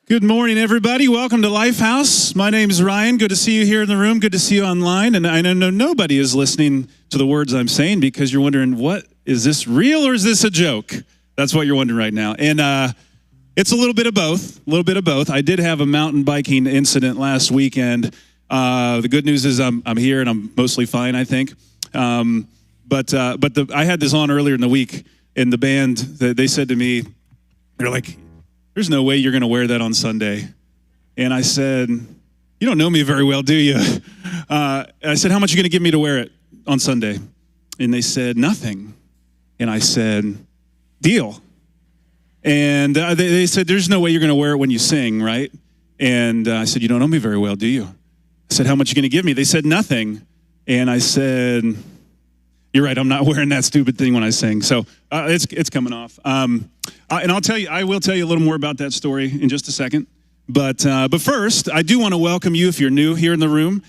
Good morning, everybody. Welcome to Lifehouse. My name is Ryan. Good to see you here in the room. Good to see you online. And I know nobody is listening to the words I'm saying because you're wondering, what, is this real or is this a joke? That's what you're wondering right now. And it's a little bit of both. I did have a mountain biking incident last weekend. The good news is I'm here and I'm mostly fine, I think. But I had this on earlier in the week, and the band, they said to me, they're like, "There's no way you're going to wear that on Sunday." And I said, "You don't know me very well, do you?" I said, "How much are you going to give me to wear it on Sunday?" And they said, "Nothing." And I said, "Deal." And they said, "There's no way you're going to wear it when you sing, right?" And I said, "You don't know me very well, do you?" I said, "How much are you going to give me?" They said, "Nothing." And I said, "You're right, I'm not wearing that stupid thing when I sing." So it's coming off. And I will tell you a little more about that story in just a second. But first, I do want to welcome you if you're new here in the room.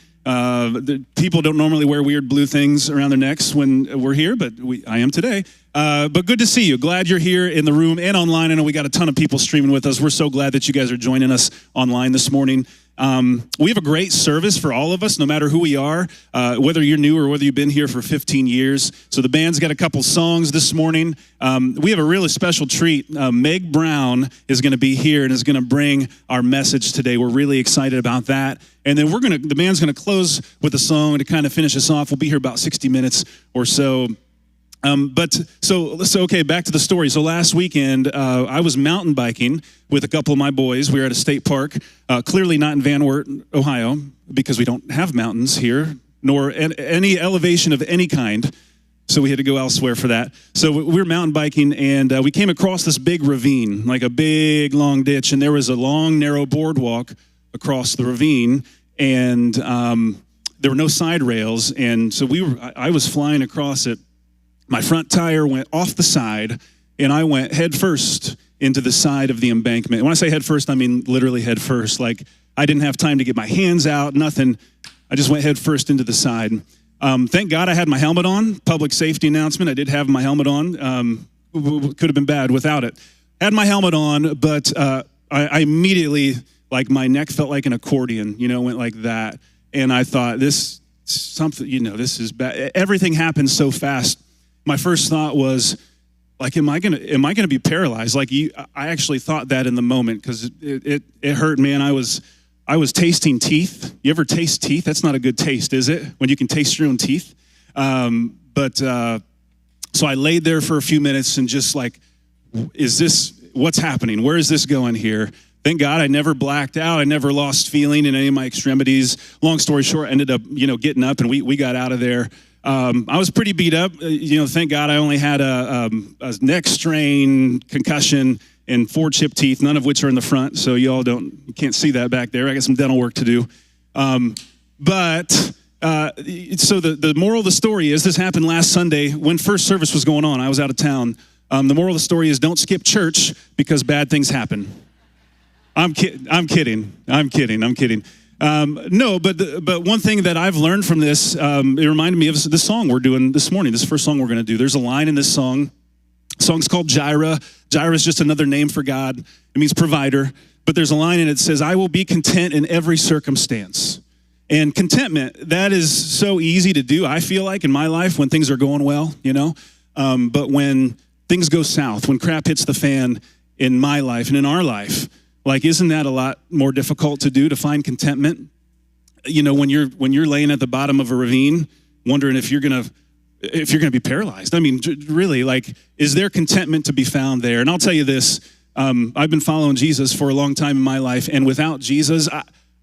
People don't normally wear weird blue things around their necks when we're here, but I am today. But good to see you. Glad you're here in the room and online. I know we got a ton of people streaming with us. We're so glad that you guys are joining us online this morning. We have a great service for all of us, no matter who we are, whether you're new or whether you've been here for 15 years. So the band's got a couple songs this morning. We have a really special treat. Meg Brown is going to be here and is going to bring our message today. We're really excited about that. And then the band's going to close with a song to kind of finish us off. We'll be here about 60 minutes or so. Okay, back to the story. So last weekend, I was mountain biking with a couple of my boys. We were at a state park, clearly not in Van Wert, Ohio, because we don't have mountains here, nor any elevation of any kind. So we had to go elsewhere for that. So we were mountain biking, and we came across this big ravine, like a big, long ditch, and there was a long, narrow boardwalk across the ravine, and there were no side rails, and so I was flying across it. My front tire went off the side, and I went head first into the side of the embankment. When I say head first, I mean literally head first. Like, I didn't have time to get my hands out, nothing. I just went head first into the side. Thank God I had my helmet on. Public safety announcement, I did have my helmet on. Could have been bad without it. Had my helmet on, but I immediately, like, my neck felt like an accordion, went like that. And I thought, this is bad. Everything happened so fast. My first thought was, like, am I gonna be paralyzed? Like, I actually thought that in the moment because it hurt, man. I was tasting teeth. You ever taste teeth? That's not a good taste, is it? When you can taste your own teeth. So I laid there for a few minutes and just like, what's happening? Where is this going here? Thank God I never blacked out. I never lost feeling in any of my extremities. Long story short, ended up, getting up and we got out of there. I was pretty beat up. Thank God I only had a neck strain, concussion, and 4 chipped teeth, none of which are in the front. So you can't see that back there. I got some dental work to do. So the moral of the story is, this happened last Sunday when first service was going on. I was out of town. The moral of the story is, don't skip church because bad things happen. I'm kidding. No, but one thing that I've learned from this, it reminded me of this song we're doing this morning, this first song we're going to do. There's a line in this song. The song's called Jireh. Jireh is just another name for God. It means provider. But there's a line in it that says, "I will be content in every circumstance." And contentment, that is so easy to do, I feel like, in my life when things are going well, But when things go south, when crap hits the fan in my life and in our life, like, isn't that a lot more difficult to do, to find contentment? When you're laying at the bottom of a ravine, wondering if you're gonna be paralyzed. I mean, really, like, is there contentment to be found there? And I'll tell you this: I've been following Jesus for a long time in my life, and without Jesus,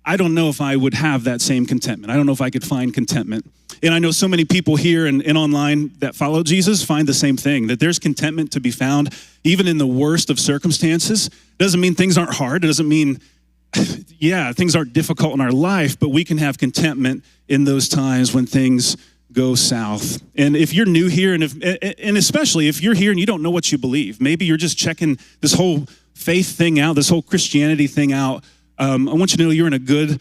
I don't know if I would have that same contentment. I don't know if I could find contentment. And I know so many people here and online that follow Jesus find the same thing, that there's contentment to be found even in the worst of circumstances. Doesn't mean things aren't hard. It doesn't mean, things aren't difficult in our life, but we can have contentment in those times when things go south. And if you're new here, and especially if you're here and you don't know what you believe, maybe you're just checking this whole faith thing out, this whole Christianity thing out, I want you to know you're in a good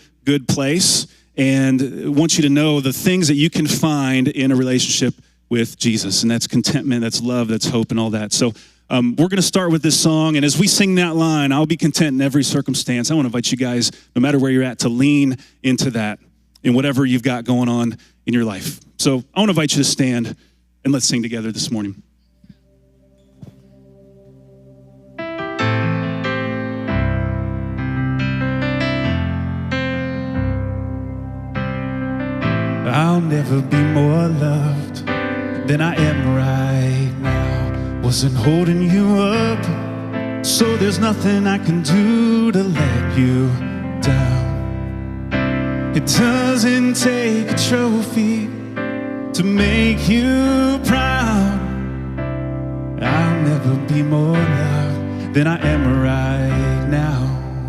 place, and I want you to know the things that you can find in a relationship with Jesus, and that's contentment, that's love, that's hope, and all that. So We're going to start with this song, and as we sing that line, I'll be content in every circumstance. I want to invite you guys, no matter where you're at, to lean into that in whatever you've got going on in your life. So I want to invite you to stand, and let's sing together this morning. I'll never be more loved than I am right now. Wasn't holding you up, so there's nothing I can do to let you down. It doesn't take a trophy to make you proud. I'll never be more loved than I am right now.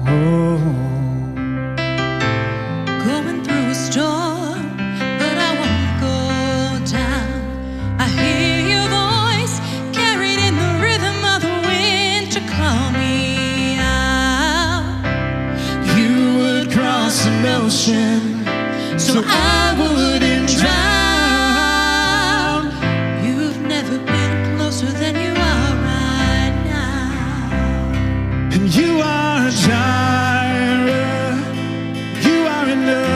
Oh. Going through a storm, but I won't go down. I hear your voice carried in the rhythm of the wind to call me out. You would cross an ocean so I wouldn't drown. You've never been closer than you are right now. And you are Jireh, you are enough.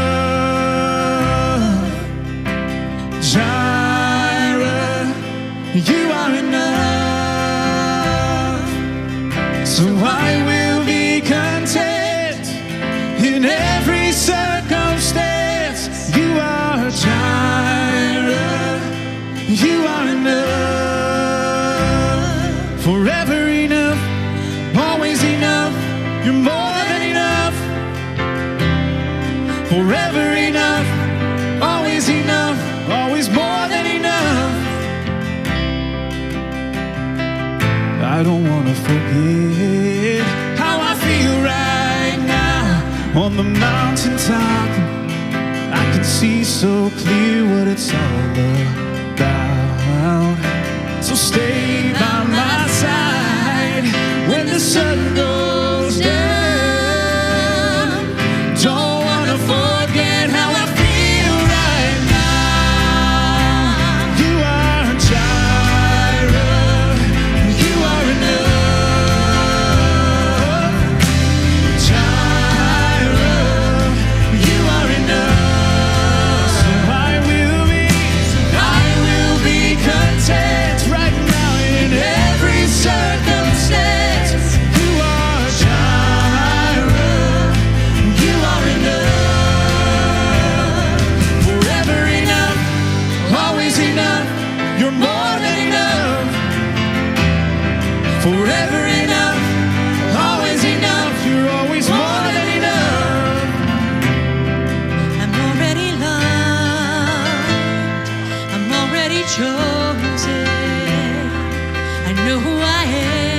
Jireh, you are enough. So I will be content in every circumstance. You are Jireh, you are enough. Forever enough, always enough. You're more than enough. Forever enough, always enough, always more than enough. I don't want to forget how I feel right now on the mountaintop. I can see so clear what it's all about. So stay by my side when the sun goes down. Don't wanna forget how I feel right now. You are Jireh, you are enough. Jireh, you are enough. So I will be content right now in every circumstance. You are Jireh, you are enough. Forever enough, always enough. You're more than enough. Forever enough, always enough. You're always more than enough. I'm already loved. I'm already chosen. I know who I am.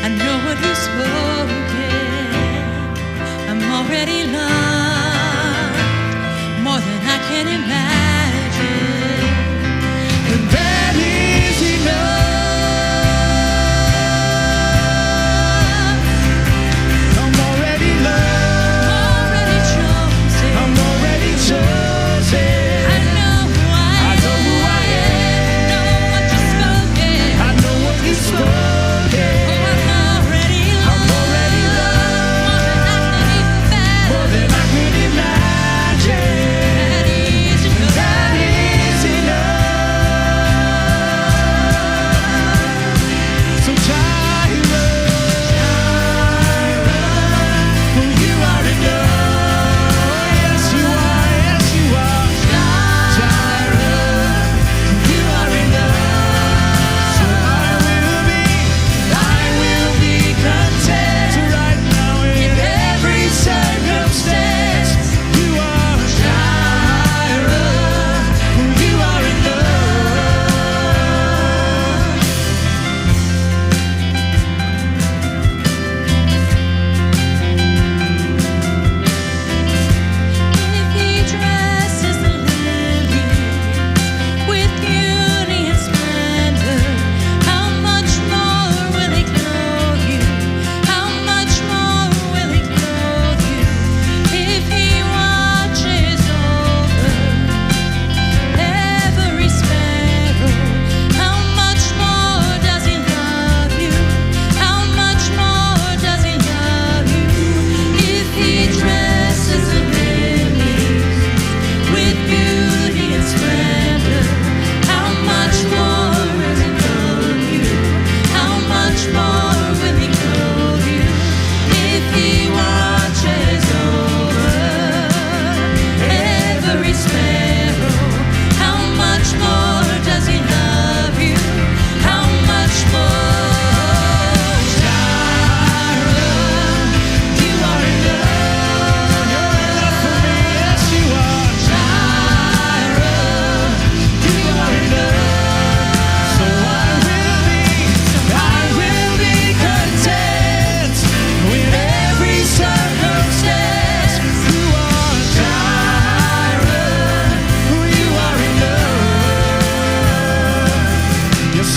I know what He's spoken. I'm already loved more than I can imagine. And that is enough.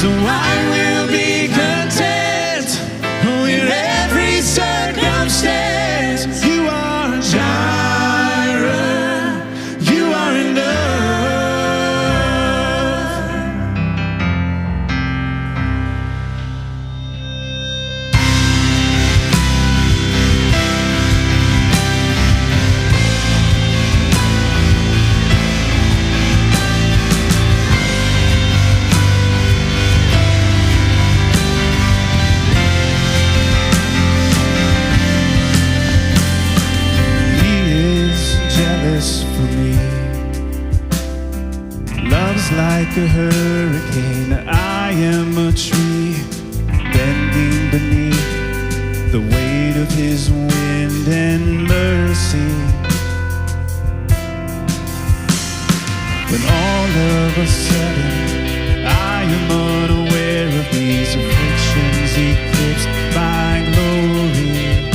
So I will be content in every circumstance. You are Jireh, you are enough. For me, love's like a hurricane. I am a tree bending beneath the weight of his wind and mercy. When all of a sudden I am unaware of these afflictions eclipsed by glory,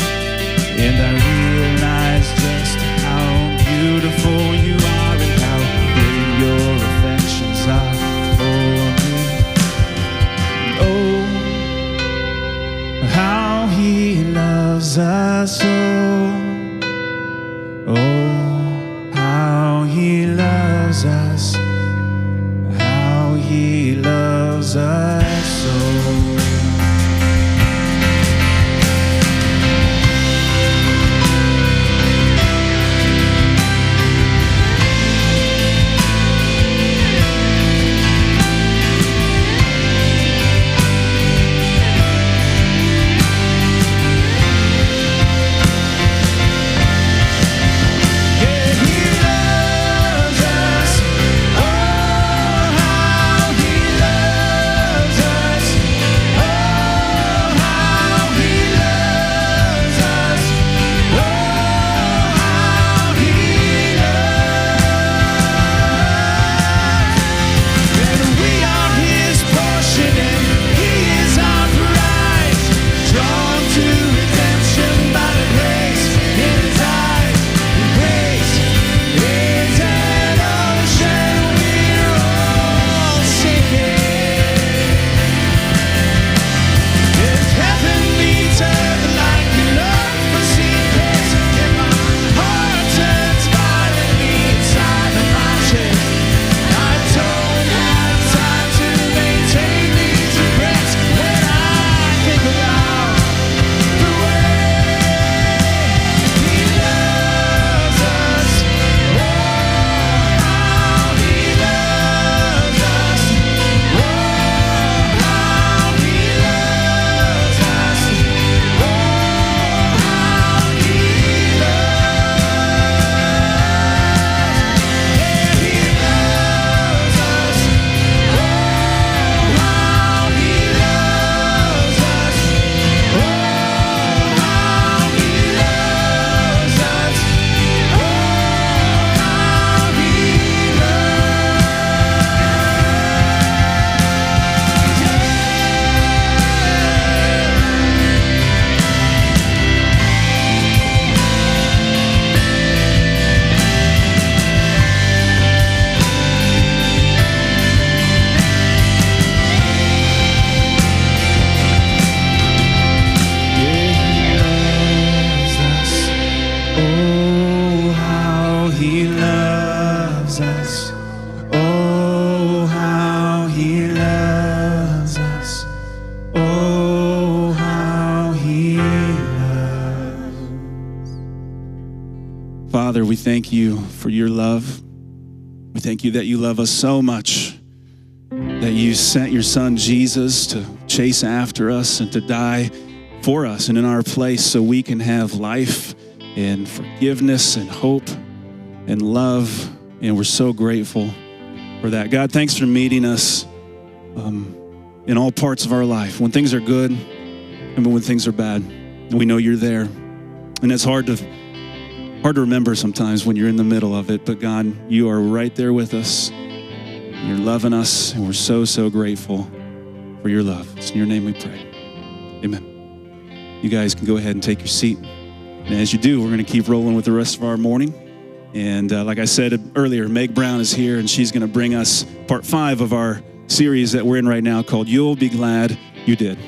and I realize just beautiful you are and how great your affections are for me. Oh, how he loves us, oh, how he loves us, how he loves us so. Father, we thank you for your love. We thank you that you love us so much, that you sent your son Jesus to chase after us and to die for us and in our place so we can have life and forgiveness and hope and love. And we're so grateful for that. God, thanks for meeting us in all parts of our life, when things are good and when things are bad. And we know you're there. And it's hard to remember sometimes when you're in the middle of it, but God, you are right there with us. You're loving us, and we're so, so grateful for your love. It's in your name we pray. Amen. You guys can go ahead and take your seat. And as you do, we're going to keep rolling with the rest of our morning. And like I said earlier, Meg Brown is here, and she's going to bring us part 5 of our series that we're in right now called You'll Be Glad You Did.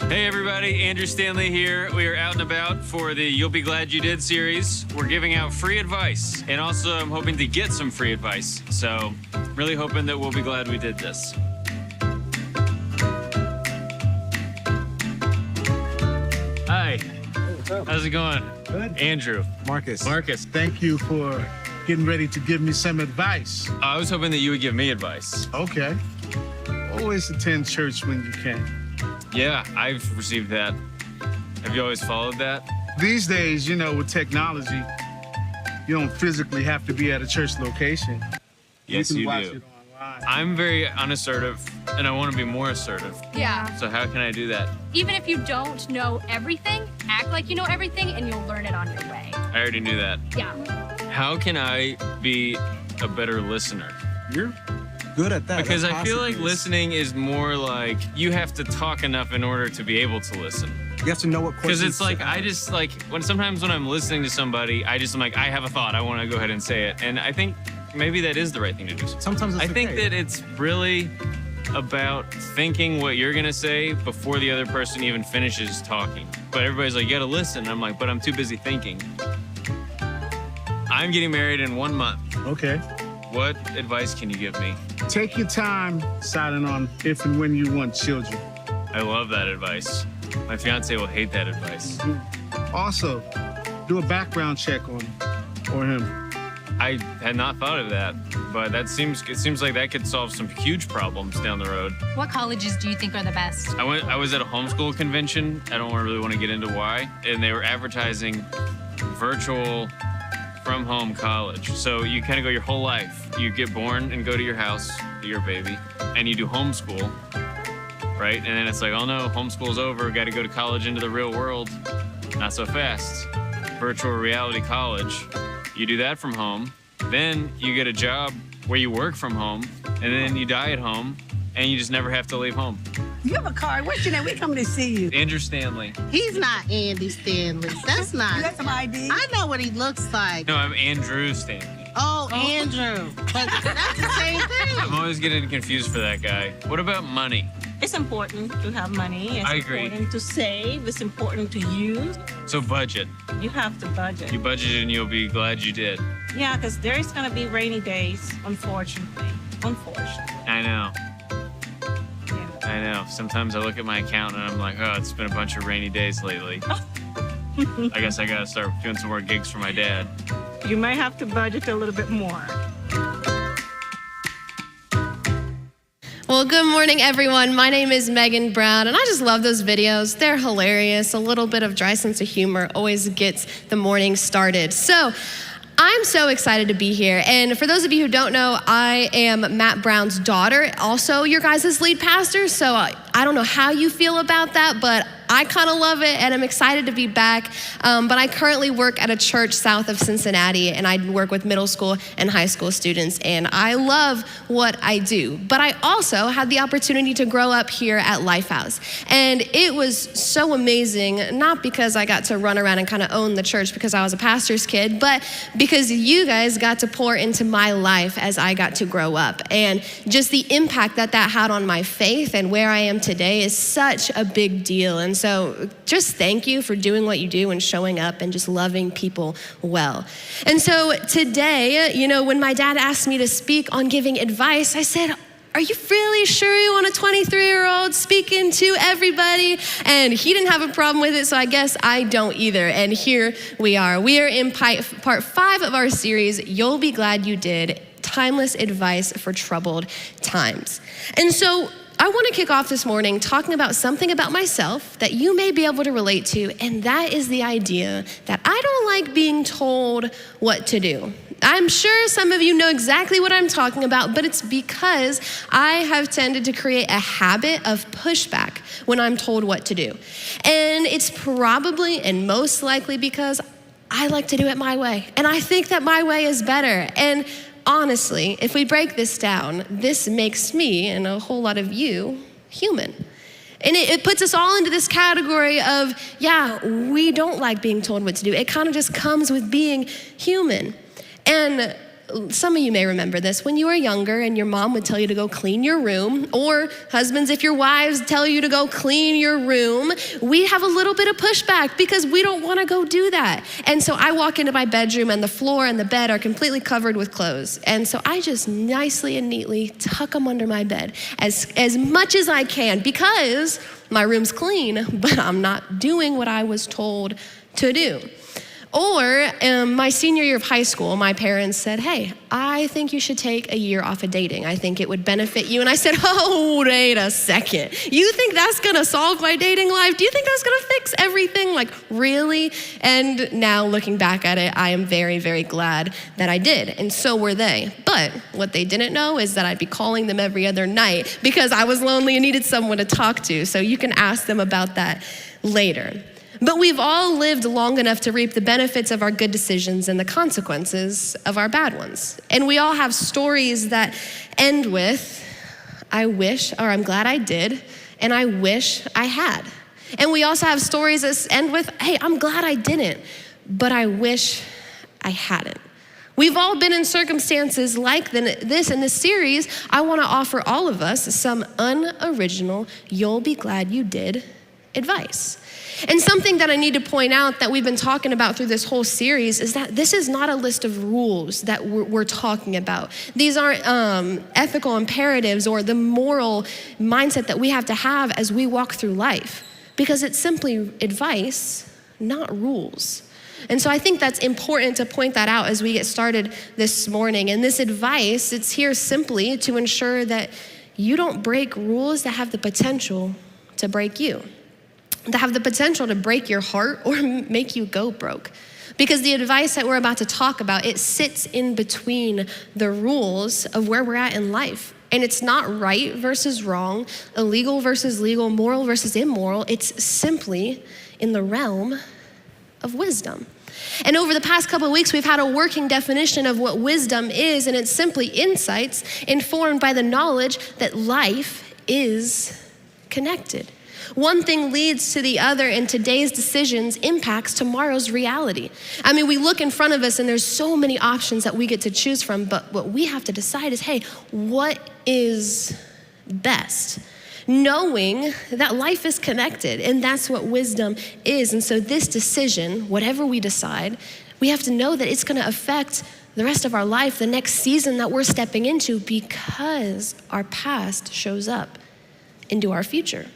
Hey everybody, Andrew Stanley here. We are out and about for the You'll Be Glad You Did series. We're giving out free advice, and also I'm hoping to get some free advice. So, really hoping that we'll be glad we did this. Hi, how's it going? Good. Andrew. Marcus. Thank You for getting ready to give me some advice. I was hoping that you would give me advice. Okay. Always attend church when you can. Yeah, I've received that. Have you always followed that? These days, with technology, you don't physically have to be at a church location. Yes, you you can watch do. it online. I'm very unassertive, and I want to be more assertive. Yeah. So how can I do that? Even if you don't know everything, act like you know everything and you'll learn it on your way. I already knew that. Yeah. How can I be a better listener? You're good at that. Because That's I feel like awesome. listening is more like you have to talk enough in order to be able to listen. You have to know what questions. Because it's like to I ask. just like sometimes when I'm listening to somebody, I'm like I have a thought, I want to go ahead and say it, and I think maybe that is the right thing to do. Sometimes it's I think okay. that it's really about thinking what you're gonna say before the other person even finishes talking. But everybody's like, you gotta listen. And I'm like, but I'm too busy thinking. I'm getting married in 1 month. Okay. What advice can you give me? Take your time deciding on if and when you want children. I love that advice. My fiance will hate that advice. Also, do a background check on him. I had not thought of that, but it seems like that could solve some huge problems down the road. What colleges do you think are the best? I was at a homeschool convention. I don't really want to get into why, and they were advertising virtual from home college. So you kind of go your whole life. You get born and go to your house, your baby, and you do homeschool, right? And then it's like, oh no, homeschool's over. Got to go to college into the real world. Not so fast. Virtual reality college. You do that from home. Then you get a job where you work from home, and then you die at home, and you just never have to leave home. You have a card. What's your name? We coming to see you. Andrew Stanley. He's not Andy Stanley. That's You not. got some ID? I know what he looks like. No, I'm Andrew Stanley. Oh, Andrew. But that's the same I'm thing. always getting confused for that guy. What about money? It's important to have money. It's I agree. important to save. It's important to use. So budget. You have to budget. You budgeted and you'll be glad you did. Yeah, because there's going to be rainy days, unfortunately. Unfortunately. I know. Yeah. I know. Sometimes I look at my account and I'm like, oh, it's been a bunch of rainy days lately. I guess I gotta start doing some more gigs for my dad. You may have to budget a little bit more. Well, good morning, everyone. My name is Megan Brown, and I just love those videos. They're hilarious. A little bit of dry sense of humor always gets the morning started. So I'm so excited to be here. And for those of you who don't know, I am Matt Brown's daughter, also your guys' lead pastor. So I don't know how you feel about that, but I kind of love it, and I'm excited to be back. But I currently work at a church south of Cincinnati, and I work with middle school and high school students, and I love what I do. But I also had the opportunity to grow up here at Lifehouse, and it was so amazing, not because I got to run around and kind of own the church because I was a pastor's kid, but because you guys got to pour into my life as I got to grow up. And just the impact that had on my faith and where I am today is such a big deal. And so just thank you for doing what you do and showing up and just loving people well. And so today, when my dad asked me to speak on giving advice, I said, are you really sure you want a 23-year-old speaking to everybody? And he didn't have a problem with it, so I guess I don't either. And here we are. We are in part 5 of our series, You'll Be Glad You Did, Timeless Advice for Troubled Times. And so I want to kick off this morning talking about something about myself that you may be able to relate to, and that is the idea that I don't like being told what to do. I'm sure some of you know exactly what I'm talking about, but it's because I have tended to create a habit of pushback when I'm told what to do. And it's probably and most likely because I like to do it my way, and I think that my way is better. And honestly, if we break this down, this makes me and a whole lot of you human. And it puts us all into this category of, yeah, we don't like being told what to do. It kind of just comes with being human. And some of you may remember this. When you were younger and your mom would tell you to go clean your room, or husbands, if your wives tell you to go clean your room, we have a little bit of pushback because we don't want to go do that. And so I walk into my bedroom and the floor and the bed are completely covered with clothes. And so I just nicely and neatly tuck them under my bed as much as I can because my room's clean, but I'm not doing what I was told to do. Or my senior year of high school, my parents said, hey, I think you should take a year off of dating. I think it would benefit you. And I said, oh, wait a second. You think that's gonna solve my dating life? Do you think that's gonna fix everything? Like, really? And now looking back at it, I am very, very glad that I did. And so were they. But what they didn't know is that I'd be calling them every other night because I was lonely and needed someone to talk to. So you can ask them about that later. But we've all lived long enough to reap the benefits of our good decisions and the consequences of our bad ones. And we all have stories that end with, I wish, or I'm glad I did, and I wish I had. And we also have stories that end with, hey, I'm glad I didn't, but I wish I hadn't. We've all been in circumstances like this. In this series, I want to offer all of us some unoriginal, you'll be glad you did advice. And something that I need to point out that we've been talking about through this whole series is that this is not a list of rules that we're talking about. These aren't ethical imperatives or the moral mindset that we have to have as we walk through life, because it's simply advice, not rules. And so I think that's important to point that out as we get started this morning. And this advice, it's here simply to ensure that you don't break rules that have the potential to break you, that have the potential to break your heart or make you go broke. Because the advice that we're about to talk about, it sits in between the rules of where we're at in life. And it's not right versus wrong, illegal versus legal, moral versus immoral. It's simply in the realm of wisdom. And over the past couple of weeks, we've had a working definition of what wisdom is, and it's simply insights informed by the knowledge that life is connected. One thing leads to the other, and today's decisions impacts tomorrow's reality. I mean, we look in front of us and there's so many options that we get to choose from, but what we have to decide is, hey, what is best? Knowing that life is connected, and that's what wisdom is. And so this decision, whatever we decide, we have to know that it's gonna affect the rest of our life, the next season that we're stepping into, because our past shows up into our future.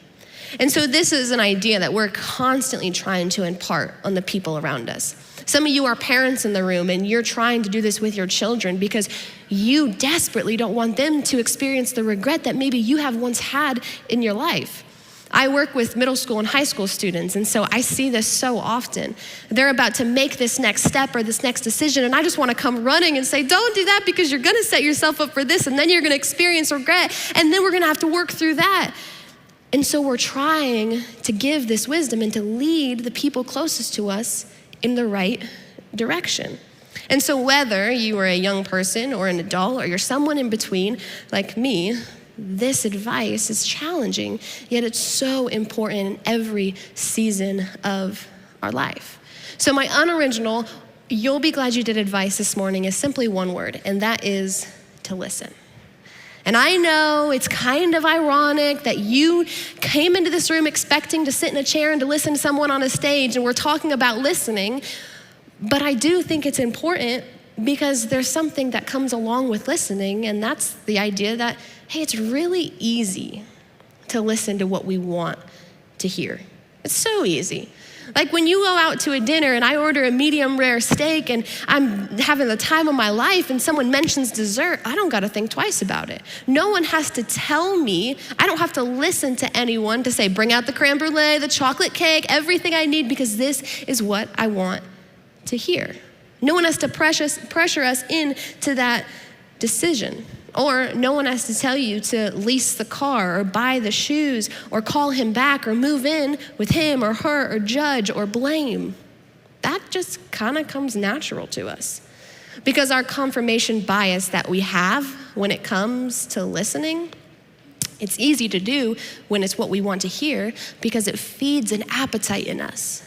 And so this is an idea that we're constantly trying to impart on the people around us. Some of you are parents in the room, and you're trying to do this with your children because you desperately don't want them to experience the regret that maybe you have once had in your life. I work with middle school and high school students, and so I see this so often. They're about to make this next step or this next decision, and I just want to come running and say, don't do that because you're gonna set yourself up for this, and then you're gonna experience regret, and then we're gonna have to work through that. And so we're trying to give this wisdom and to lead the people closest to us in the right direction. And so whether you are a young person or an adult or you're someone in between like me, this advice is challenging, yet it's so important in every season of our life. So my unoriginal, you'll be glad you did advice this morning is simply one word, and that is to listen. And I know it's kind of ironic that you came into this room expecting to sit in a chair and to listen to someone on a stage, and we're talking about listening, but I do think it's important because there's something that comes along with listening, and that's the idea that, hey, it's really easy to listen to what we want to hear. It's so easy. Like when you go out to a dinner and I order a medium rare steak and I'm having the time of my life and someone mentions dessert, I don't gotta think twice about it. No one has to tell me, I don't have to listen to anyone to say, bring out the creme brulee, the chocolate cake, everything I need, because this is what I want to hear. No one has to pressure us into that decision. Or no one has to tell you to lease the car or buy the shoes or call him back or move in with him or her or judge or blame. That just kind of comes natural to us. Because our confirmation bias that we have when it comes to listening, it's easy to do when it's what we want to hear because it feeds an appetite in us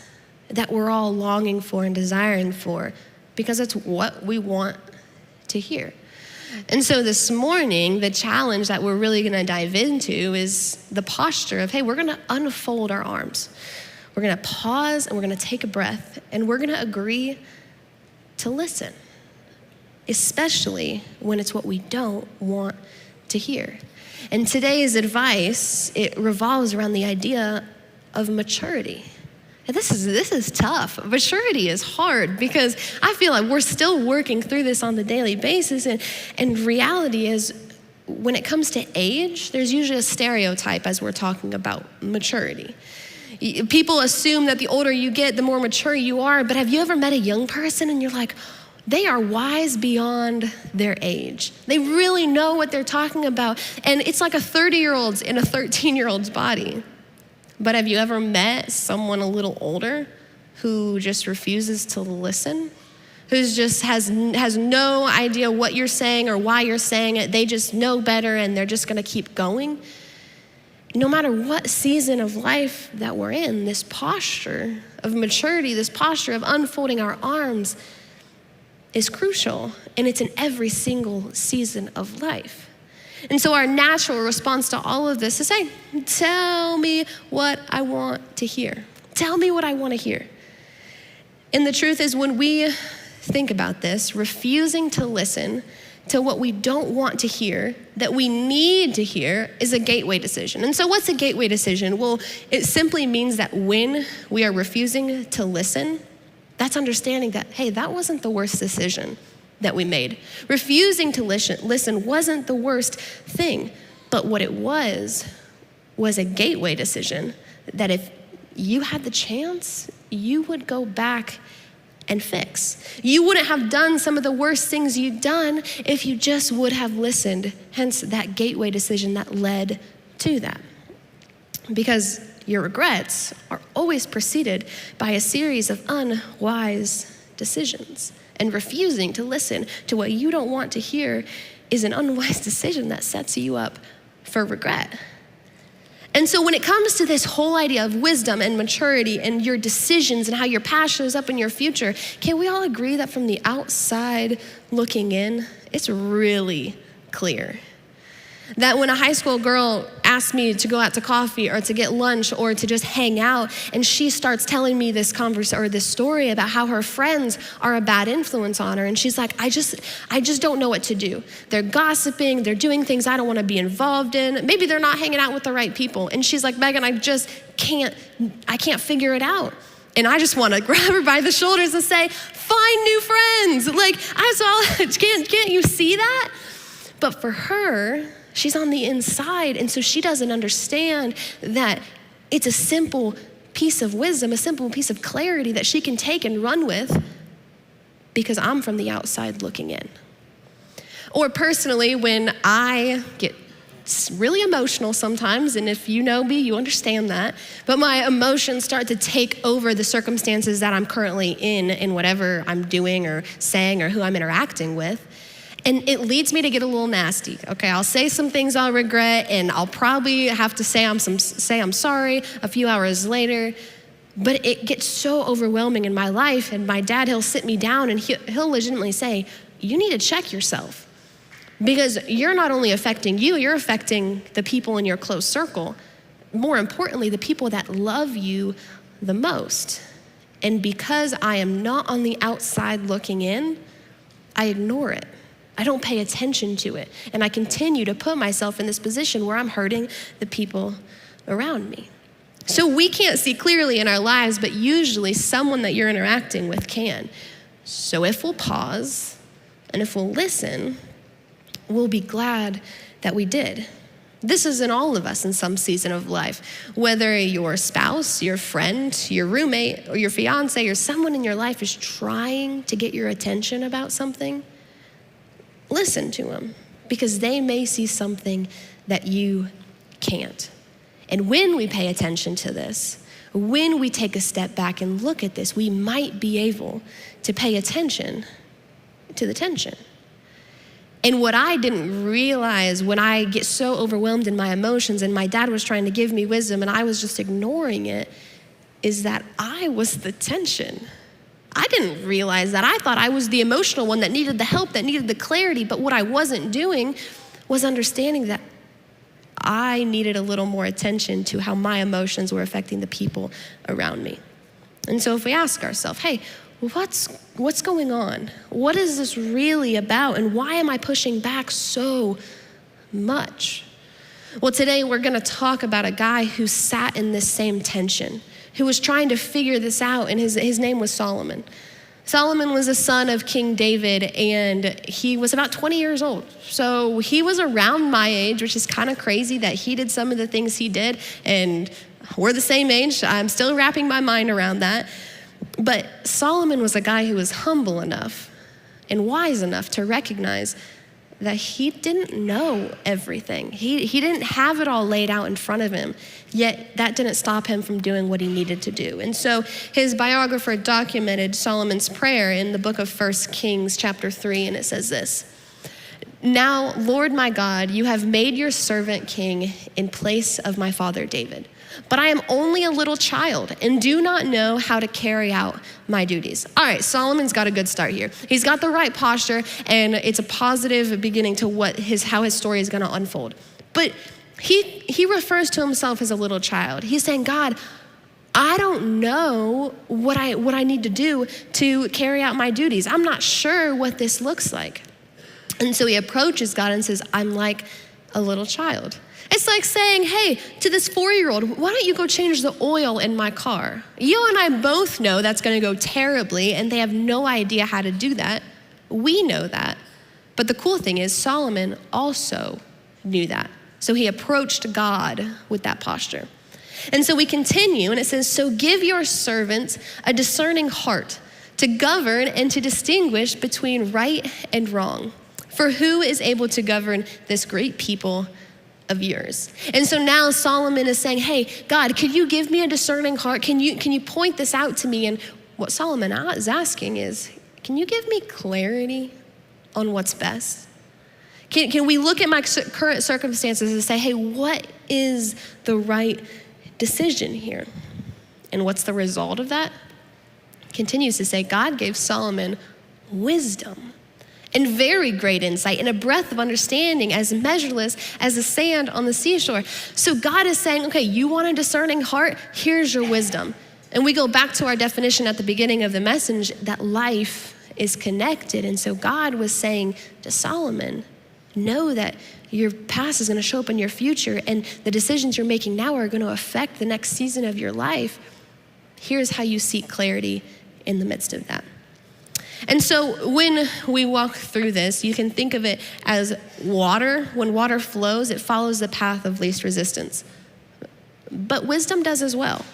that we're all longing for and desiring for because it's what we want to hear. And so this morning, the challenge that we're really gonna dive into is the posture of, hey, we're gonna unfold our arms. We're gonna pause and we're gonna take a breath and we're gonna agree to listen, especially when it's what we don't want to hear. And today's advice, it revolves around the idea of maturity. And this is tough. Maturity is hard because I feel like we're still working through this on the daily basis. And reality is, when it comes to age, there's usually a stereotype as we're talking about maturity. People assume that the older you get, the more mature you are. But have you ever met a young person and you're like, they are wise beyond their age. They really know what they're talking about. And it's like a 30-year-old's in a 13-year-old's body. But have you ever met someone a little older who just refuses to listen? Who just has no idea what you're saying or why you're saying it. They just know better and they're just gonna keep going. No matter what season of life that we're in, this posture of maturity, this posture of unfolding our arms is crucial, and it's in every single season of life. And so our natural response to all of this is, hey, tell me what I want to hear. Tell me what I want to hear. And the truth is, when we think about this, refusing to listen to what we don't want to hear, that we need to hear, is a gateway decision. And so what's a gateway decision? Well, it simply means that when we are refusing to listen, that's understanding that, hey, that wasn't the worst decision that we made. Refusing to listen wasn't the worst thing, but what it was a gateway decision that if you had the chance, you would go back and fix. You wouldn't have done some of the worst things you'd done if you just would have listened, hence that gateway decision that led to that. Because your regrets are always preceded by a series of unwise decisions. And refusing to listen to what you don't want to hear is an unwise decision that sets you up for regret. And so when it comes to this whole idea of wisdom and maturity and your decisions and how your passion shows up in your future, can we all agree that from the outside looking in, it's really clear? That when a high school girl asks me to go out to coffee or to get lunch or to just hang out, and she starts telling me this this story about how her friends are a bad influence on her, and she's like, I just don't know what to do. They're gossiping, they're doing things I don't want to be involved in. Maybe they're not hanging out with the right people. And she's like, Megan, I can't figure it out. And I just want to grab her by the shoulders and say, find new friends. Like, can't you see that? But for her, she's on the inside, and so she doesn't understand that it's a simple piece of wisdom, a simple piece of clarity that she can take and run with because I'm from the outside looking in. Or personally, when I get really emotional sometimes, and if you know me, you understand that, but my emotions start to take over the circumstances that I'm currently in whatever I'm doing or saying or who I'm interacting with. And it leads me to get a little nasty, okay? I'll say some things I'll regret, and I'll probably have to say I'm sorry a few hours later, but it gets so overwhelming in my life, and my dad, he'll sit me down and he'll legitimately say, you need to check yourself, because you're not only affecting you, you're affecting the people in your close circle. More importantly, the people that love you the most. And because I am not on the outside looking in, I ignore it. I don't pay attention to it. And I continue to put myself in this position where I'm hurting the people around me. So we can't see clearly in our lives, but usually someone that you're interacting with can. So if we'll pause and if we'll listen, we'll be glad that we did. This is in all of us in some season of life. Whether your spouse, your friend, your roommate, or your fiance, or someone in your life is trying to get your attention about something, listen to them, because they may see something that you can't. And when we pay attention to this, when we take a step back and look at this, we might be able to pay attention to the tension. And what I didn't realize when I get so overwhelmed in my emotions and my dad was trying to give me wisdom and I was just ignoring it, is that I was the tension. I didn't realize that. I thought I was the emotional one that needed the help, that needed the clarity. But what I wasn't doing was understanding that I needed a little more attention to how my emotions were affecting the people around me. And so if we ask ourselves, hey, what's going on? What is this really about? And why am I pushing back so much? Well, today we're going to talk about a guy who sat in this same tension, who was trying to figure this out, and his name was Solomon. Solomon was a son of King David, and he was about 20 years old. So he was around my age, which is kind of crazy that he did some of the things he did, and we're the same age. I'm still wrapping my mind around that. But Solomon was a guy who was humble enough and wise enough to recognize that he didn't know everything. He didn't have it all laid out in front of him, yet that didn't stop him from doing what he needed to do. And so his biographer documented Solomon's prayer in the book of 1 Kings chapter 3, and it says this: "Now, Lord my God, you have made your servant king in place of my father David. But I am only a little child and do not know how to carry out my duties." All right, Solomon's got a good start here. He's got the right posture, and it's a positive beginning to how his story is going to unfold. But he refers to himself as a little child. He's saying, God, I don't know what I need to do to carry out my duties. I'm not sure what this looks like. And so he approaches God and says, I'm like a little child. It's like saying, hey, to this 4-year-old, why don't you go change the oil in my car? You and I both know that's going to go terribly, and they have no idea how to do that. We know that. But the cool thing is Solomon also knew that. So he approached God with that posture. And so we continue, and it says, so give your servants a discerning heart to govern and to distinguish between right and wrong. For who is able to govern this great people of yours? And so now Solomon is saying, hey, God, could you give me a discerning heart? Can you point this out to me? And what Solomon is asking is, can you give me clarity on what's best? Can we look at my current circumstances and say, hey, what is the right decision here? And what's the result of that? Continues to say, God gave Solomon wisdom and very great insight and a breadth of understanding as measureless as the sand on the seashore. So God is saying, okay, you want a discerning heart? Here's your wisdom. And we go back to our definition at the beginning of the message that life is connected. And so God was saying to Solomon, know that your past is going to show up in your future, and the decisions you're making now are going to affect the next season of your life. Here's how you seek clarity in the midst of that. And so when we walk through this, you can think of it as water. When water flows, it follows the path of least resistance. But wisdom does as well,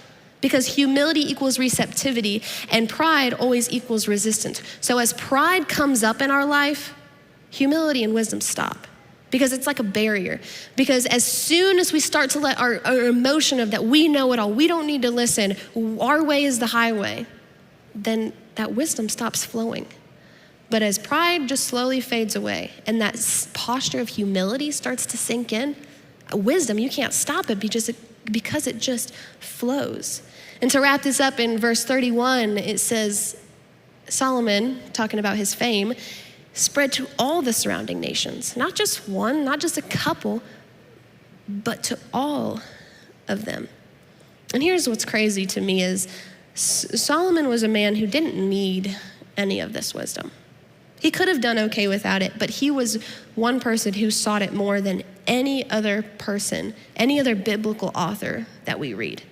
because humility equals receptivity, and pride always equals resistance. So as pride comes up in our life, humility and wisdom stop, because it's like a barrier. Because as soon as we start to let our emotion of that we know it all, we don't need to listen, our way is the highway, then that wisdom stops flowing. But as pride just slowly fades away and that posture of humility starts to sink in, wisdom, you can't stop it because it just flows. And to wrap this up in verse 31, it says, Solomon, talking about his fame, spread to all the surrounding nations, not just one, not just a couple, but to all of them. And here's what's crazy to me is Solomon was a man who didn't need any of this wisdom. He could have done okay without it, but he was one person who sought it more than any other person, any other biblical author that we read.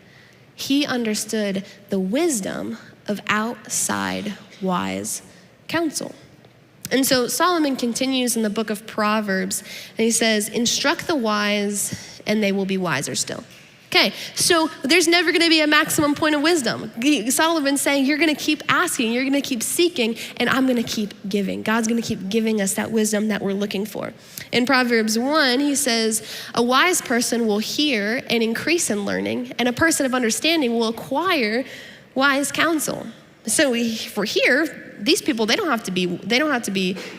He understood the wisdom of outside wise counsel. And so Solomon continues in the book of Proverbs, and he says, instruct the wise, and they will be wiser still. Okay, so there's never going to be a maximum point of wisdom. Solomon's saying you're going to keep asking, you're going to keep seeking, and I'm going to keep giving. God's going to keep giving us that wisdom that we're looking for. In Proverbs 1, he says, a wise person will hear and increase in learning, and a person of understanding will acquire wise counsel. So for here, these people, they don't have to be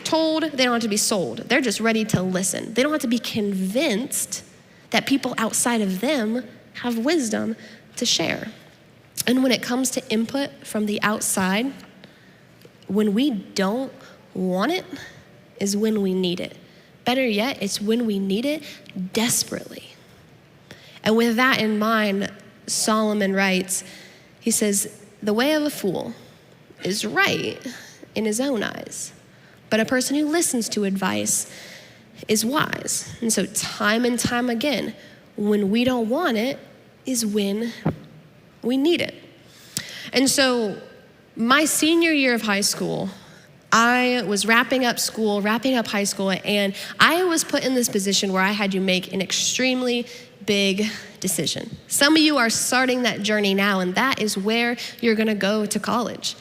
told, they don't have to be sold. They're just ready to listen. They don't have to be convinced that people outside of them have wisdom to share. And when it comes to input from the outside, when we don't want it is when we need it. Better yet, it's when we need it desperately. And with that in mind, Solomon writes, he says, the way of a fool is right in his own eyes, but a person who listens to advice is wise. And so time and time again, when we don't want it is when we need it. And so my senior year of high school, I was wrapping up high school, and I was put in this position where I had to make an extremely big decision. Some of you are starting that journey now, and that is where you're gonna go to college.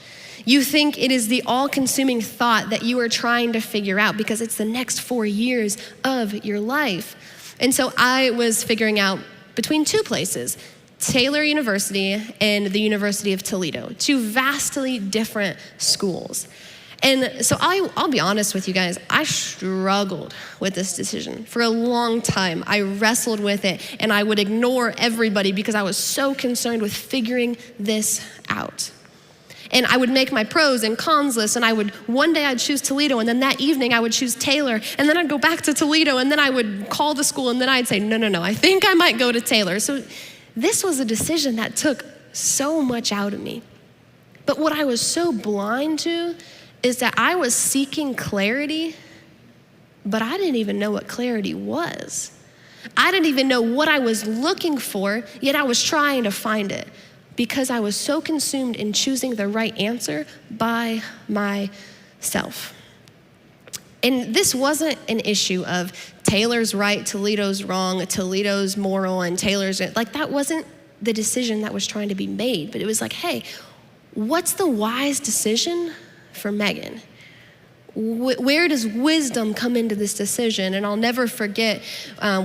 You think it is the all-consuming thought that you are trying to figure out because it's the next 4 years of your life. And so I was figuring out between two places, Taylor University and the University of Toledo, two vastly different schools. And so I'll be honest with you guys, I struggled with this decision for a long time. I wrestled with it, and I would ignore everybody because I was so concerned with figuring this out. And I would make my pros and cons list, and one day I'd choose Toledo, and then that evening I would choose Taylor, and then I'd go back to Toledo, and then I would call the school, and then I'd say, no, I think I might go to Taylor. So this was a decision that took so much out of me. But what I was so blind to is that I was seeking clarity, but I didn't even know what clarity was. I didn't even know what I was looking for, yet I was trying to find it because I was so consumed in choosing the right answer by myself. And this wasn't an issue of Taylor's right, Toledo's wrong, Toledo's moral, and Taylor's, like that wasn't the decision that was trying to be made, but it was like, hey, what's the wise decision for Megan? Where does wisdom come into this decision? And I'll never forget,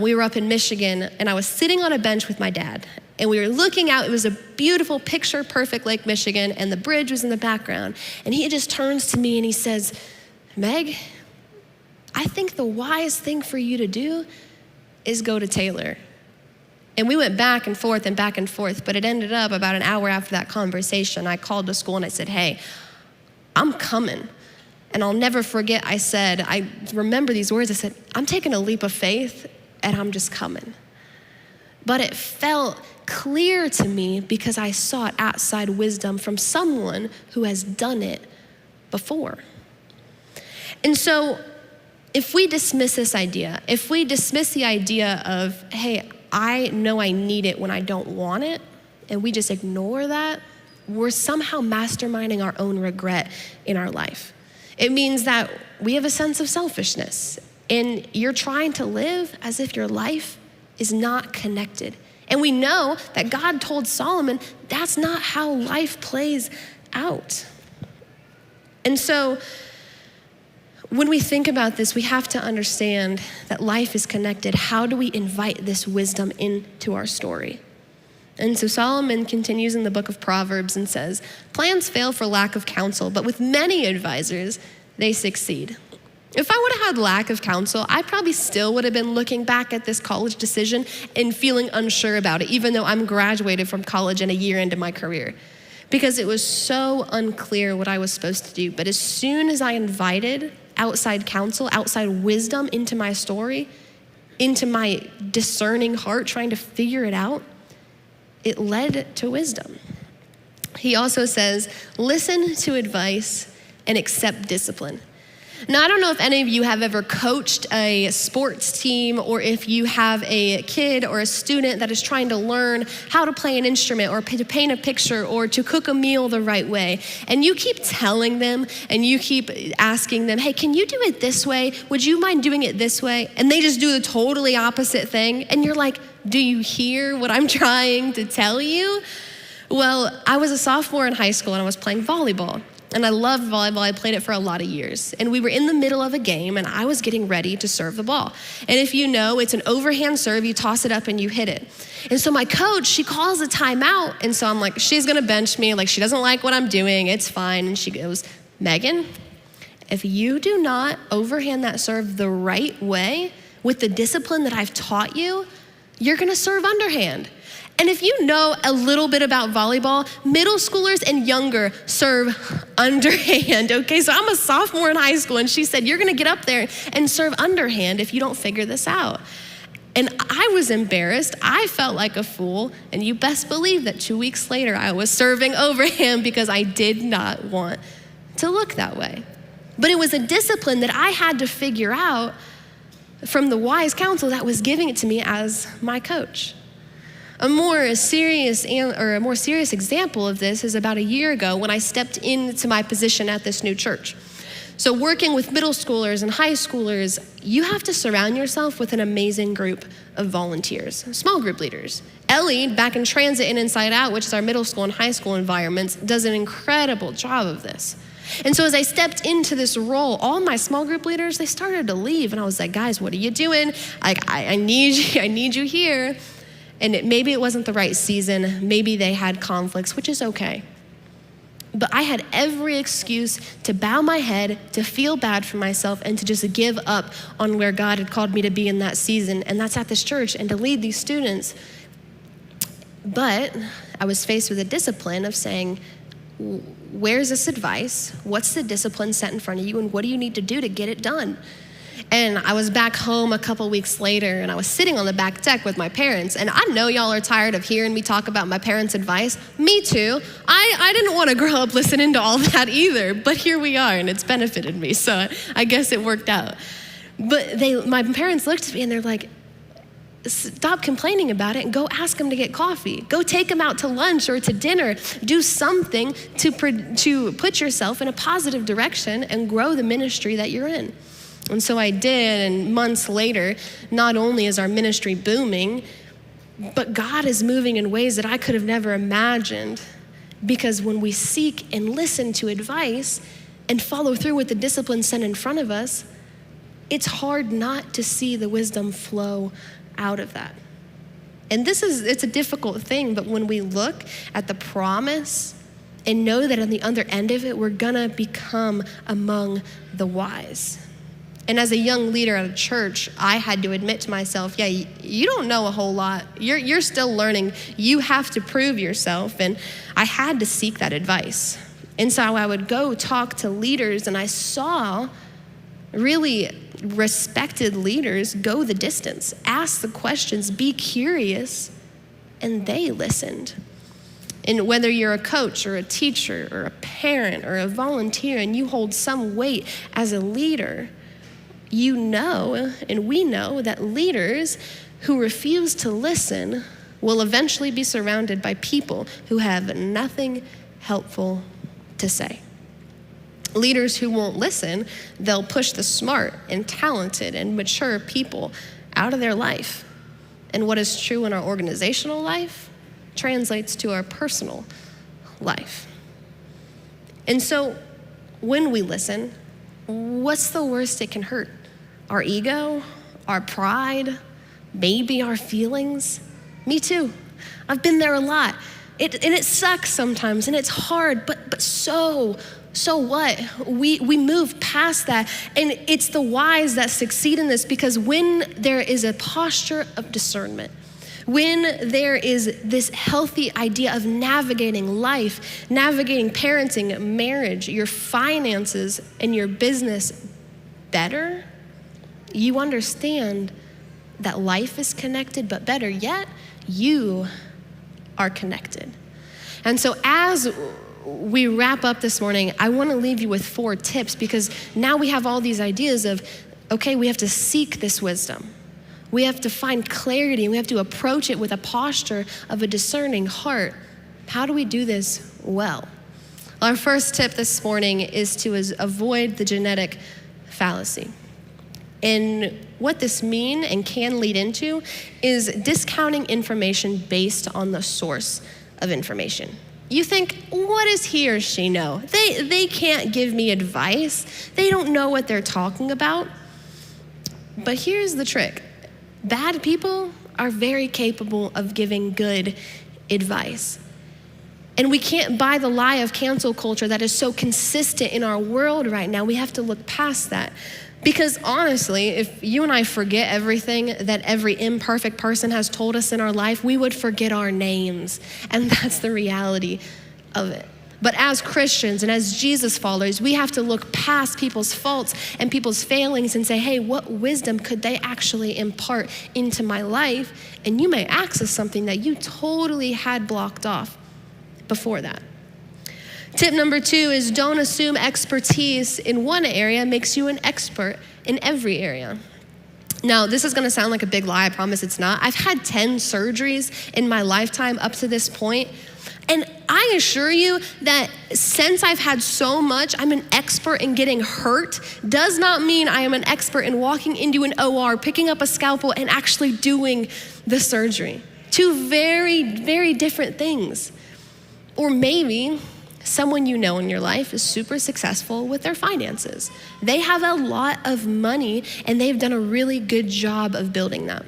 we were up in Michigan, and I was sitting on a bench with my dad, and we were looking out. It was a beautiful, picture-perfect Lake Michigan, and the bridge was in the background. And he just turns to me and he says, Meg, I think the wise thing for you to do is go to Taylor. And we went back and forth, but it ended up about an hour after that conversation, I called the school and I said, hey, I'm coming. And I'll never forget, I remember these words, I said, I'm taking a leap of faith and I'm just coming. But it felt clear to me because I sought outside wisdom from someone who has done it before. And so if we dismiss this idea, if we dismiss the idea of, hey, I know I need it when I don't want it, and we just ignore that, we're somehow masterminding our own regret in our life. It means that we have a sense of selfishness, and you're trying to live as if your life is not connected. And we know that God told Solomon that's not how life plays out. And so when we think about this, we have to understand that life is connected. How do we invite this wisdom into our story? And so Solomon continues in the book of Proverbs and says, plans fail for lack of counsel, but with many advisors, they succeed. If I would have had lack of counsel, I probably still would have been looking back at this college decision and feeling unsure about it, even though I'm graduated from college and a year into my career, because it was so unclear what I was supposed to do. But as soon as I invited outside counsel, outside wisdom into my story, into my discerning heart, trying to figure it out, it led to wisdom. He also says, listen to advice and accept discipline. Now, I don't know if any of you have ever coached a sports team, or if you have a kid or a student that is trying to learn how to play an instrument or to paint a picture or to cook a meal the right way. And you keep telling them and you keep asking them, hey, can you do it this way? Would you mind doing it this way? And they just do the totally opposite thing. And you're like, do you hear what I'm trying to tell you? Well, I was a sophomore in high school and I was playing volleyball. And I loved volleyball. I played it for a lot of years. And we were in the middle of a game and I was getting ready to serve the ball. And if you know, it's an overhand serve, you toss it up and you hit it. And so my coach, she calls a timeout. And so I'm like, she's gonna bench me. Like, she doesn't like what I'm doing, it's fine. And she goes, Megan, if you do not overhand that serve the right way with the discipline that I've taught you, you're gonna serve underhand. And if you know a little bit about volleyball, middle schoolers and younger serve underhand, okay? So I'm a sophomore in high school, and she said, you're gonna get up there and serve underhand if you don't figure this out. And I was embarrassed. I felt like a fool, and you best believe that 2 weeks later, I was serving overhand because I did not want to look that way. But it was a discipline that I had to figure out from the wise counsel that was giving it to me as my coach. A more serious example of this is about a year ago when I stepped into my position at this new church. So working with middle schoolers and high schoolers, you have to surround yourself with an amazing group of volunteers, small group leaders. Ellie, back in Transit and Inside Out, which is our middle school and high school environments, does an incredible job of this. And so as I stepped into this role, all my small group leaders, they started to leave. And I was like, guys, what are you doing? I need you here. And maybe it wasn't the right season. Maybe they had conflicts, which is okay. But I had every excuse to bow my head, to feel bad for myself, and to just give up on where God had called me to be in that season. And that's at this church, and to lead these students. But I was faced with a discipline of saying, where's this advice? What's the discipline set in front of you? And what do you need to do to get it done? And I was back home a couple weeks later, and I was sitting on the back deck with my parents. And I know y'all are tired of hearing me talk about my parents' advice. Me too. I didn't want to grow up listening to all that either, but here we are, and it's benefited me. So I guess it worked out. But my parents looked at me, and they're like, stop complaining about it and go ask them to get coffee. Go take them out to lunch or to dinner. Do something to put yourself in a positive direction and grow the ministry that you're in. And so I did, and months later, not only is our ministry booming, but God is moving in ways that I could have never imagined, because when we seek and listen to advice and follow through with the discipline set in front of us, it's hard not to see the wisdom flow out of that. And it's a difficult thing, but when we look at the promise and know that on the other end of it, we're gonna become among the wise. And as a young leader at a church, I had to admit to myself, yeah, you don't know a whole lot. You're still learning. You have to prove yourself. And I had to seek that advice. And so I would go talk to leaders, and I saw really respected leaders go the distance, ask the questions, be curious, and they listened. And whether you're a coach or a teacher or a parent or a volunteer and you hold some weight as a leader, you know, and we know, that leaders who refuse to listen will eventually be surrounded by people who have nothing helpful to say. Leaders who won't listen, they'll push the smart and talented and mature people out of their life. And what is true in our organizational life translates to our personal life. And so when we listen, what's the worst it can hurt? Our ego, our pride, maybe our feelings. Me too. I've been there a lot. And it sucks sometimes, and it's hard, but so what? We move past that, and it's the wise that succeed in this, because when there is a posture of discernment, when there is this healthy idea of navigating life, navigating parenting, marriage, your finances, and your business better, you understand that life is connected, but better yet, you are connected. And so as we wrap up this morning, I want to leave you with 4 tips, because now we have all these ideas of, okay, we have to seek this wisdom. We have to find clarity, and we have to approach it with a posture of a discerning heart. How do we do this well? Our first tip this morning is to avoid the genetic fallacy. And what this means and can lead into is discounting information based on the source of information. You think, what does he or she know? They can't give me advice. They don't know what they're talking about. But here's the trick. Bad people are very capable of giving good advice. And we can't buy the lie of cancel culture that is so consistent in our world right now. We have to look past that. Because honestly, if you and I forget everything that every imperfect person has told us in our life, we would forget our names. And that's the reality of it. But as Christians and as Jesus followers, we have to look past people's faults and people's failings and say, hey, what wisdom could they actually impart into my life? And you may access something that you totally had blocked off before that. Tip number 2 is don't assume expertise in one area makes you an expert in every area. Now, this is gonna sound like a big lie, I promise it's not. I've had 10 surgeries in my lifetime up to this point, and I assure you that since I've had so much, I'm an expert in getting hurt, does not mean I am an expert in walking into an OR, picking up a scalpel, and actually doing the surgery. Two very, very different things. Or maybe someone you know in your life is super successful with their finances. They have a lot of money and they've done a really good job of building that.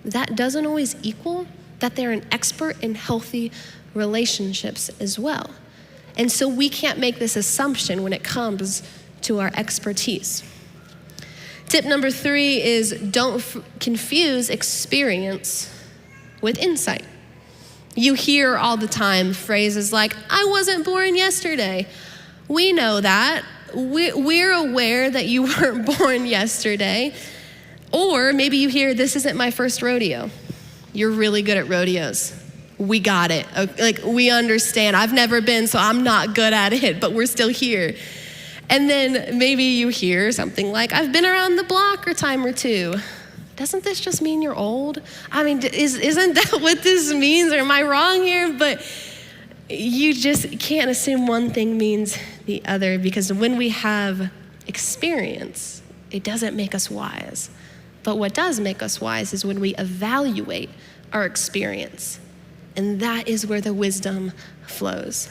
That doesn't always equal that they're an expert in healthy relationships as well. And so we can't make this assumption when it comes to our expertise. Tip number 3 is don't confuse experience with insight. You hear all the time phrases like, I wasn't born yesterday. We know that. We're aware that you weren't born yesterday. Or maybe you hear, this isn't my first rodeo. You're really good at rodeos. We got it. Like, we understand. I've never been, so I'm not good at it, but we're still here. And then maybe you hear something like, I've been around the block a time or two. Doesn't this just mean you're old? I mean, isn't that what this means? Or am I wrong here? But you just can't assume one thing means the other, because when we have experience, it doesn't make us wise. But what does make us wise is when we evaluate our experience. And that is where the wisdom flows.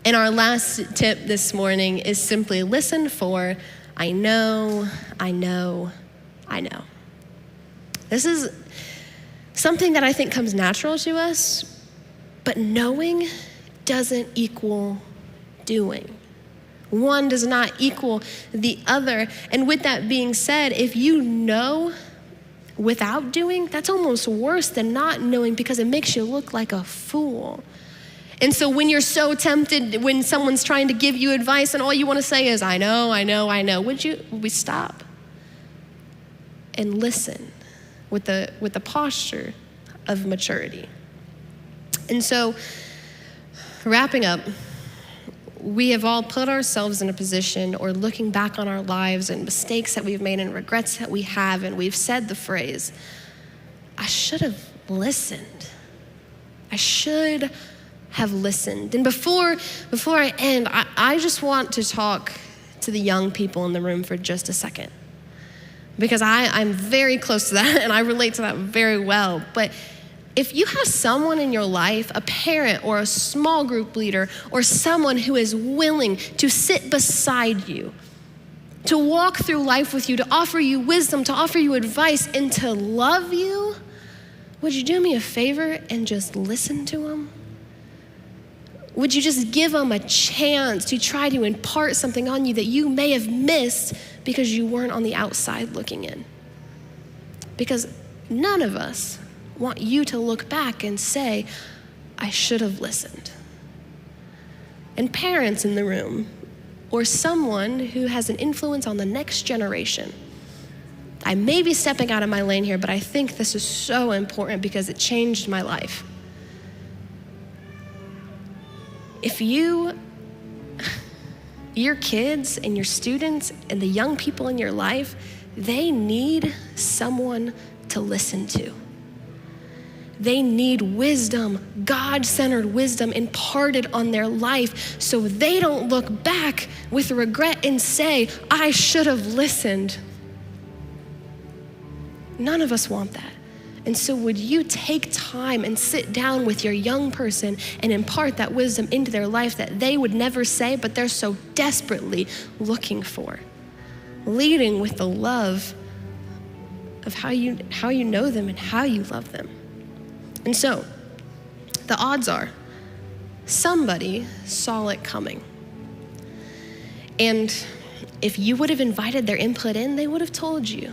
And our last tip this morning is simply listen for, I know, I know, I know. This is something that I think comes natural to us, but knowing doesn't equal doing. One does not equal the other. And with that being said, if you know without doing, that's almost worse than not knowing, because it makes you look like a fool. And so when you're so tempted, when someone's trying to give you advice and all you want to say is, I know, I know, I know, would we stop and listen with the posture of maturity? And so, wrapping up, we have all put ourselves in a position, or looking back on our lives and mistakes that we've made and regrets that we have, and we've said the phrase, I should have listened. I should have listened. And before I end, I just want to talk to the young people in the room for just a second, because I'm very close to that and I relate to that very well. But if you have someone in your life, a parent or a small group leader, or someone who is willing to sit beside you, to walk through life with you, to offer you wisdom, to offer you advice, and to love you, would you do me a favor and just listen to them? Would you just give them a chance to try to impart something on you that you may have missed because you weren't on the outside looking in? Because none of us want you to look back and say, I should have listened. And parents in the room, or someone who has an influence on the next generation, I may be stepping out of my lane here, but I think this is so important because it changed my life. If your kids and your students and the young people in your life, they need someone to listen to. They need wisdom, God-centered wisdom imparted on their life, so they don't look back with regret and say, I should have listened. None of us want that. And so would you take time and sit down with your young person and impart that wisdom into their life that they would never say, but they're so desperately looking for? Leading with the love of how you know them and how you love them. And so, the odds are, somebody saw it coming. And if you would have invited their input in, they would have told you.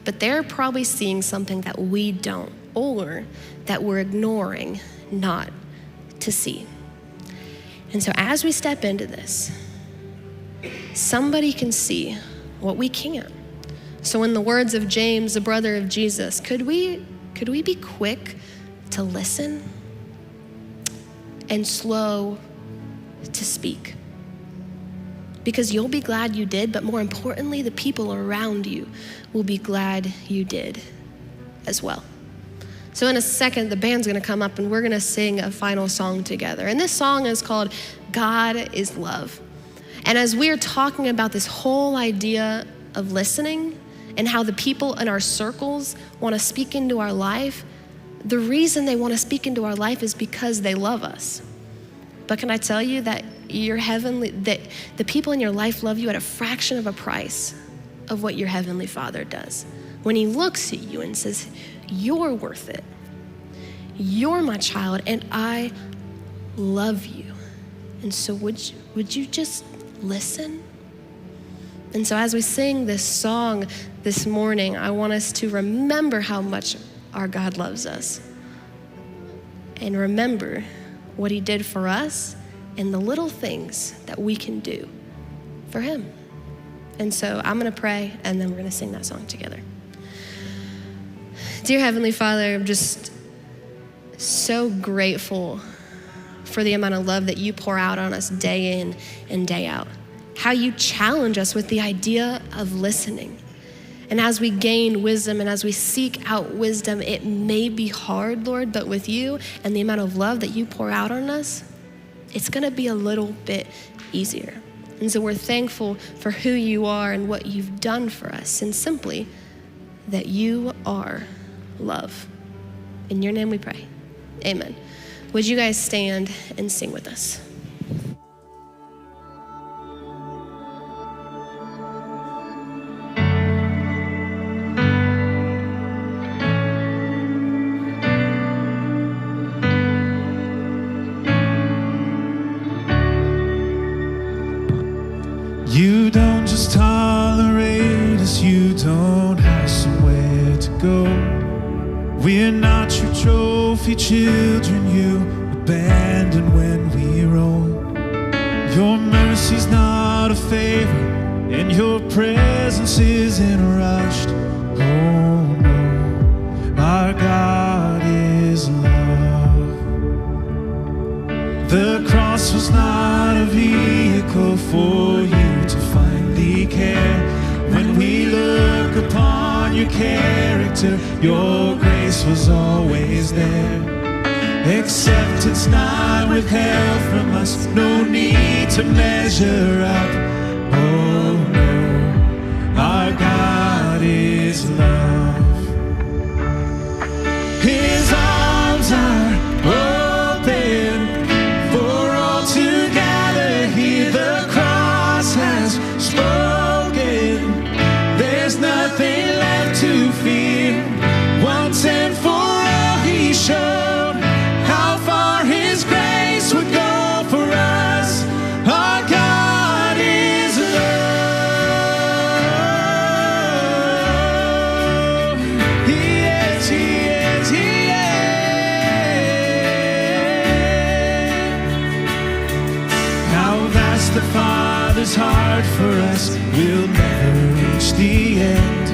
But they're probably seeing something that we don't, or that we're ignoring not to see. And so as we step into this, somebody can see what we can't. So in the words of James, the brother of Jesus, could we be quick to listen and slow to speak? Because you'll be glad you did, but more importantly, the people around you will be glad you did as well. So in a second, the band's gonna come up and we're gonna sing a final song together. And this song is called God is Love. And as we're talking about this whole idea of listening and how the people in our circles wanna speak into our life, the reason they wanna speak into our life is because they love us. But can I tell you that that the people in your life love you at a fraction of a price of what your Heavenly Father does. When He looks at you and says, you're worth it. You're my child and I love you. And so would you just listen? And so as we sing this song this morning, I want us to remember how much our God loves us. And remember what He did for us and the little things that we can do for Him. And so I'm gonna pray and then we're gonna sing that song together. Dear Heavenly Father, I'm just so grateful for the amount of love that you pour out on us day in and day out. How you challenge us with the idea of listening. And as we gain wisdom and as we seek out wisdom, it may be hard, Lord, but with you and the amount of love that you pour out on us, it's gonna be a little bit easier. And so we're thankful for who you are and what you've done for us, and simply that you are love. In your name we pray, amen. Would you guys stand and sing with us? You don't just tolerate us, you don't have somewhere to go. We're not your trophy children you abandon when we roam. Your mercy's not a favor, and your presence isn't rushed. Oh no, our God is love. The cross was not a vehicle for you to finally care. When we look upon your character, your grace was always there. Acceptance not withheld from us, no need to measure up. Oh no, our God is love. His arms are open for all to gather here. The cross has spoken, there's nothing left to fear. Once and for all He showed how far His grace would go for us. Our God is love. He is, He is, He is. How vast the Father's heart for us, we'll never reach the end.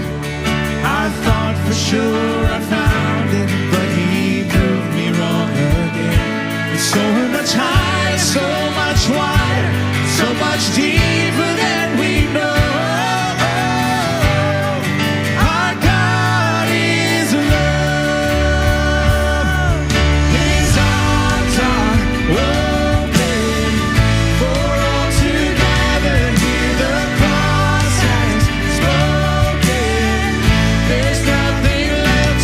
I thought for sure I found it, but He proved me wrong again. It's so much higher, so much wider, so much deeper than we know. Our God is love. His arms are open for all to gather here. The cross has spoken, there's nothing left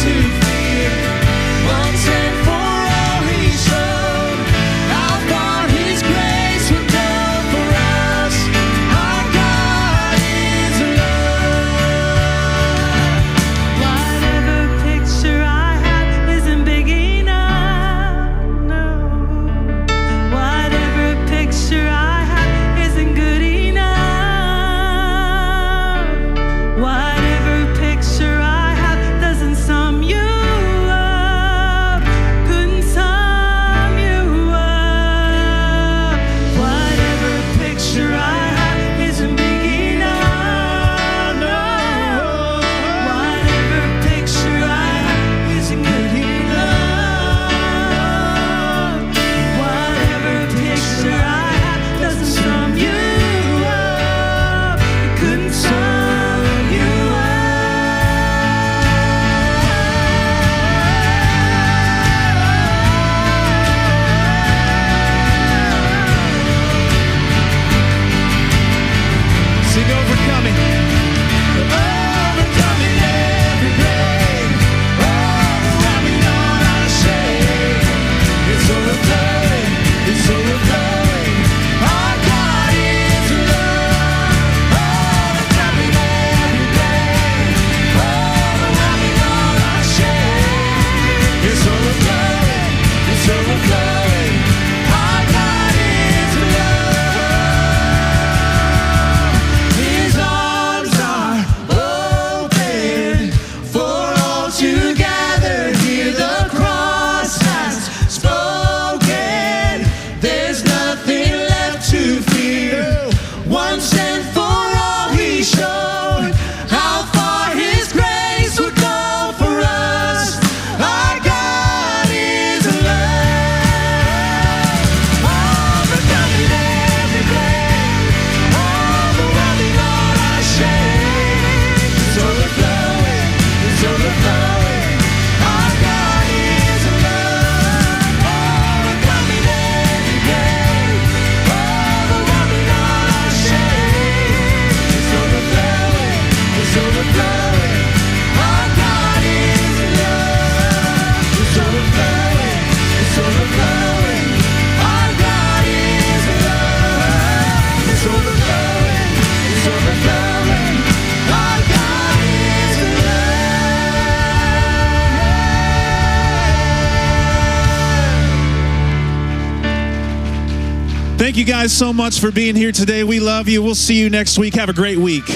Thank you guys so much for being here today. We love you. We'll see you next week. Have a great week.